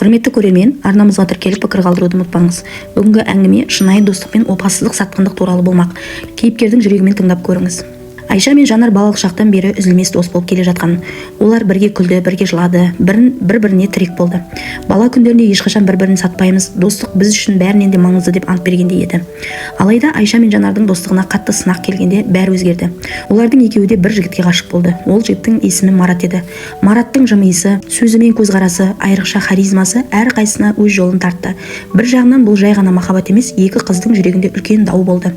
Құрметті көрермен, арнамызға тіркеліп пікір қалдыруды ұмытпаңыз. Бүгінгі әңгіме шынайы достық пен опасыздық сатқындық туралы болмақ. Кейіпкердің жүрегімен тыңдап көріңіз. Айша мен Жанар балалық шақтан бері үзілмес дос болып келе жатқан. Олар бірге күлді, бірге жылады, бір-біріне тірек болды. Бала күндерінде ешқашан бір-бірін сатпаймыз, достық біз үшін бәрінен де маңызды деп ант бергендей еді. Алайда Айша мен Жанардың достығына қатты сынақ келгенде бәрі өзгерді. Олардың екеуі де бір жігітке ғашық болды. Ол жігіттің есімі Марат еді. Мараттың жымиысы, сөзі мен көзқарасы, айрықша харизмасы әрқайсысына өз жолын тартты. Бір жағынан бұл жай ғана махаббат емес, екі қыздың жүрегінде үлкен дау болды.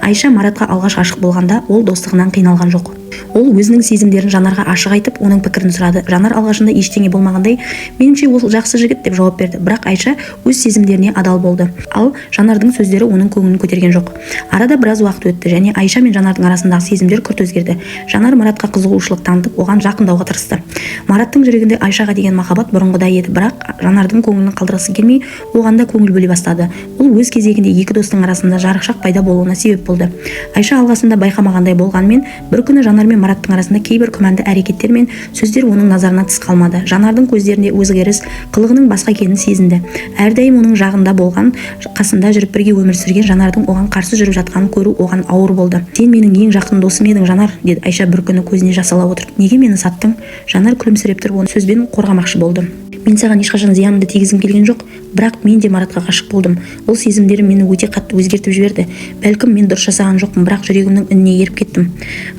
Айша Маратқа алғаш ғашық болғанда ол достығынан қиналған жоқ. Ол өзінің сезімдерін Жанарға ашық айтып, оның пікірін сұрады. Жанар алғашында ештеңе болмағандай, меніңше ол жақсы жігіт деп жауап берді. Бірақ Айша өз сезімдеріне адал болды. Ал Жанардың сөздері оның көңілін көтерген жоқ. Арада біраз уақыт өтті және Айша мен Жанардың арасындағы сезімдер күрт өзгерді. Жанар Маратқа қызығушылық танытып, оған жақындауға тырысты. Мараттың жүрегінде Айшаға деген махаббат бұрынғыдай еді, бірақ Жанардың көңілін қалдырғысы келмей, оған да көңіл бөле бастады. Бұл өз кезегінде екі достың арасында жарықшақ пайда болуына себеп болды. Айша алғасында байқамағандай болғанмен, бір күні Жанар мен Мараттың арасында кейбір күмәнді әрекеттер мен сөздер оның назарына тыс қалмады. Жанардың көздерінде өзгеріс, қылығының басқа екенін сезінді. Әрдайым оның жағында болған, қасында жүріп бірге өмір сүрген Жанардың оған қарсы жүріп жатқанын көру оған ауыр болды. Сен менің ең жақын досым едің, Жанар, деді Айша бір күні көзіне жас ала отырып. Неге мені саттың? Жанар күлімсіреп тұрып оны сөзбен қорғамақшы болды. Мен саған ешқашан зиянымды тигізгім келген жоқ, бірақ мен де Маратқа ғашық болдым. Ол сезімдерім мені өте қатты өзгертіп жіберді. Бәлкім мен дұрыс жасаған жоқпын, бірақ жүрегімнің үніне еріп кеттім.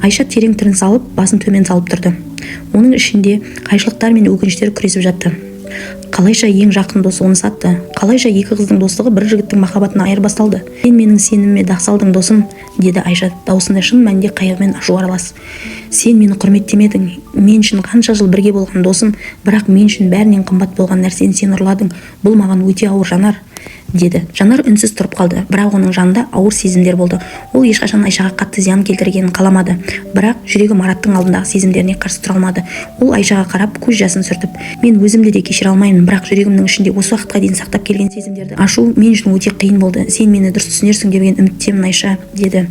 Айша терең тырын салып, басын төмен салып тұрды. Оның ішінде қайшылықтар мен өкініштер күресіп жатты. Қалайша ең жақын досы оны сатты? Қалайша екі қыздың достығы бір жігіттің махаббатына айырбасталды? Сен менің сеніміме дақсалдың, досым, деді Айша даусында шын мәнінде қайғы мен ашу аралас. Сен мені құрметтемедің. Мен үшін қанша жыл бірге болған досым, бірақ мен үшін бәрінен қымбат болған нәрсені сен ұрладың. Бұл маған өте ауыр, Жанар, деді. Жанар үнсіз тұрып қалды, бірақ оның жанында ауыр сезімдер болды. Ол ешқашан Айшаға қатты зиян келтіргенін қаламады, бірақ жүрегі Мараттың алдындағы сезімдеріне қарсы тұра алмады. Ол Айшаға қарап көз жасын сүртіп, мен өзімді де кешіре алмаймын, бірақ жүрегімнің ішінде осы уақытқа дейін сақтап келген сезімдерді ашу мен үшін өте қиын болды. Сен мені дұрыс түсінерсің деген үміттемін, Айша, деді.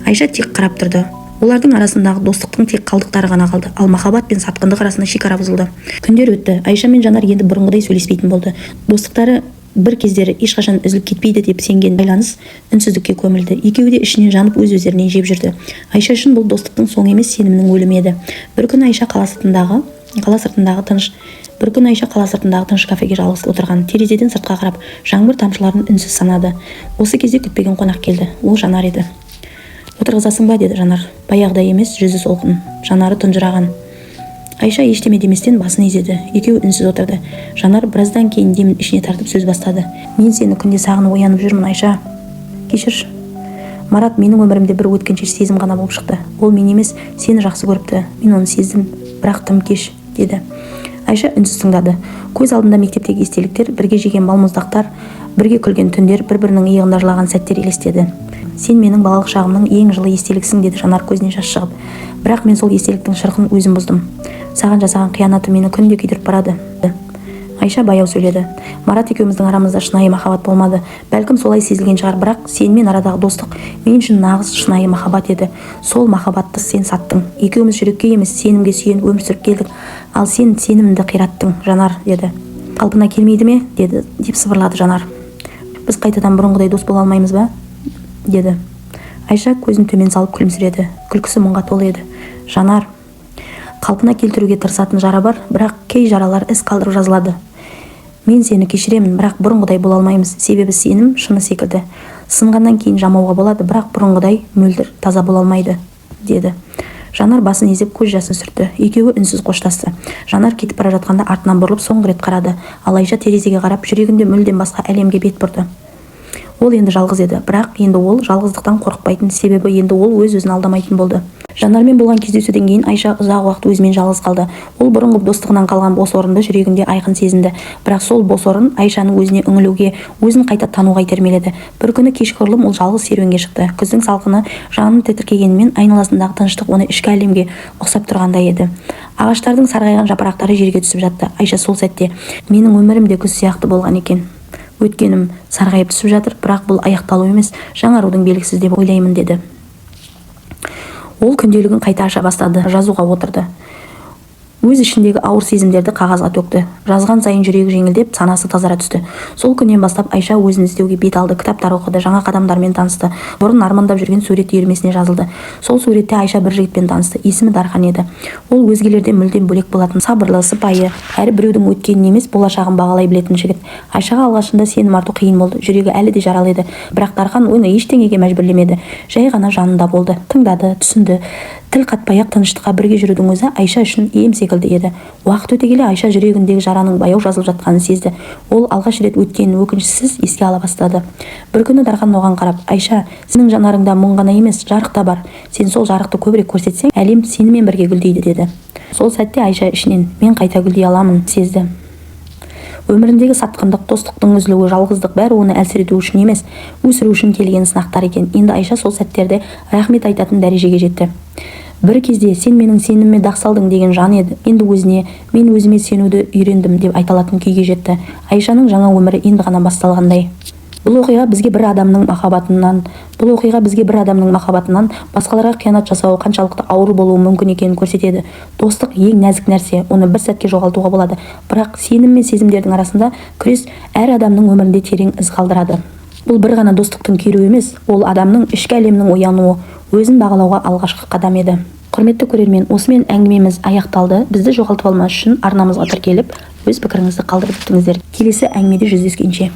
Айша тек қарап тұрды. Олардың арасындағы достықтың тек қалдықтары ғана қалды, ал махаббат пен сатқындық арасында шекара бұзылды. Күндер өтті. Айша мен Жанар енді бұрынғыдай сөйлеспейтін болды. Достықтары бір кездері ешқашан үзіліп кетпейді деп сенген байланыс үнсіздікке көмілді. Екеуі де ішінен жанып өз-өздеріне жеп жүрді. Айша үшін бұл достықтың соңы емес, сенімнің өлімі еді. Бір күні Айша қала сыртындағы тыныш кафеге жалғыз отырған. Терезеден сыртқа қарап, жаңбыр тамшыларын үнсіз санады. Осы кезде күтпеген қонақ келді. Ол Жанар еді. Отырғызасың ба, деді Жанар. Баяғыдай емес, жүзі солғын, жанары тұнжыраған. Айша ештеме деместен басын изеді. Екеуі үнсіз отырды. Жанар біраздан кейін демін ішіне тартып сөз бастады. Мен сені күнде сағынып оянып жүрмін, Айша. Кешірші. Марат менің өмірімде бір өткеншеш сезім ғана болып шықты. Ол мен емес, сені жақсы көріпті. Мен оны сездім, бірақ тым кеш, деді. Айша үнсіз тыңдады. Көз алдында мектептегі естеліктер, бірге жеген балмұздақтар, бірге күлген түндер, бір-бірінің иығында жылаған сәттер елестеді. Сен менің балалық шағымның ең жылы естеліксің, деді Жанар көзіне жас шығып. Бірақ мен сол естеліктің шырқын өзім бұздым. Саған жасаған қиянаты мені күнде күйдіріп барады. Айша баяу сөйледі. Марат екеуміздің арамызда шынайы махаббат болмады. Бәлкім солай сезілген шығар, бірақ сенімен арадағы достық мен үшін нағыз шынайы махаббат еді. Сол махаббатты сен саттың. Екеуміз жүрекке емес, сенімге сүйеніп өмір сүріп келдік. Ал сен сенімімді қираттың, Жанар, деді. Қалпына келмейді ме, деді, деп сыбырлады Жанар. Біз қайтадан бұрынғыдай дос бола алмаймыз ба, деді. Айша көзін төмен салып күлімсіреді. Күлкісі мұңға толы еді. Жанар, қалпына келтіруге тырысатын жара бар, бірақ кей жаралар із қалдырып жазылады. Мен сені кешіремін, бірақ бұрынғыдай бола алмаймыз. Себебі сенім шыны секілді. Сынғаннан кейін жамауға болады, бірақ бұрынғыдай мөлдір таза бола алмайды, деді. Жанар басын изеп көз жасын сүртті. Екеуі үнсіз қоштасты. Жанар кетіп бара жатқанда артынан бұрылып соңғы рет қарады. Ал Айша терезеге қарап жүрегінде мүлдем басқа әлемге бет бұрды. Ол енді жалғыз еді, бірақ енді ол жалғыздықтан қорықпайтын, себебі енді ол өз-өзін алдамайтын болды. Жанармен болған кездесуден кейін Айша ұзақ уақыт өзімен жалғыз қалды. Ол бұрынғы достығынан қалған бос орынды жүрегінде айқын сезінді, бірақ сол бос орын Айшаны өзіне үңілуге, өзін қайта тануға итермеледі. Бір күні кешқұрылым ол жалғыз серуенге шықты. Күздің салқыны жанын тітіркегенімен айналасындағы тыныштық оны ішкі әлемге ұқсап тұрғандай еді. Ағаштардың сарғайған жапырақтары жерге түсіп жатты. Айша сол сәтте, менің өмірім де күз сияқты болған екен. Өткенім сарғайып түсіп жатыр, бірақ бұл аяқталу емес, жаңарудың белгісіз деп ойлаймын, деді. Ол күнделігін қайта аша бастады, жазуға отырды. өз ішіндегі ауыр сезімдерді қағазға төкті. Жазған сайын жүрегі жеңілдеп, санасы тазара түсті. Сол күннен бастап Айша өзін іздеуге бет алды, кітаптар оқыды, жаңа қадамдармен танысты. Бұрын армандап жүрген сурет үйірмесіне жазылды. Сол суретте Айша бір жігітпен танысты. Есімі Дархан еді. Ол өзгелерден мүлдем бөлек болатын, сабырлы, сыпайы, әрі біреудің өткенін емес, болашағын бағалай білетін жігіт. Айшаға алғашында сенім арту қиын болды. Жүрегі әлі де жаралы еді. Бірақ Дархан оны ештеңеге мәжбүрлемеді. Жай ғана жанында болды, тыңдады, түсінді. Тіл қатпай-ақ тыныштыққа бірге жүрудің өзі Айша үшін ем секілді еді. Уақыт өте келе Айша жүрегіндегі жараның баяу жазылып жатқанын сезді. Ол алғаш рет өткенін өкінішсіз еске ала бастады. Бір күні Дархан оған қарап: "Айша, сенің жанарыңда мұң ғана емес, жарық та бар. Сен сол жарықты көбірек көрсетсең, әлем сенімен бірге гүлдейді" деді. Сол сәтте Айша ішінен "Мен қайта гүлдей аламын" сезді. Өміріндегі сатқындық, достықтың үзілуі, жалғыздық бәрі оны әлсірету үшін емес, өсіру үшін келген сынақтар екен. Енді Айша сол сәттерде рахмет айтатын дәрежеге жетті. Бір кезде "Сен менің сеніміме дақ салдың" деген жан еді. Енді өзіне "Мен өзіме сенуді үйрендім" деп айталатын күйге жетті. Айшаның жаңа өмірі енді ғана басталғандай. Бұл оқиға бізге бір адамның махаббатынан басқаларға қиянат жасауы қаншалықты ауыр болуы мүмкін екенін көрсетеді. Достық ең нәзік нәрсе, оны бір сәтке жоғалтуға болады. Бірақ сенім мен сезімдердің арасында күрес әр адамның өмірінде терең із қалдырады. Бұл бір ғана достықтың күйреуі емес, ол адамның ішкі әлемінің оянуы, өзін бағалауға алғашқы қадам еді. Құрметті көрермен, осымен әңгімеміз аяқталды. Бізді жоғалтып алмас үшін арнамызға тіркеліп, өз пікіріңізді қалдырып өтіңіздер. Келесі әңгімеде жүздескенше.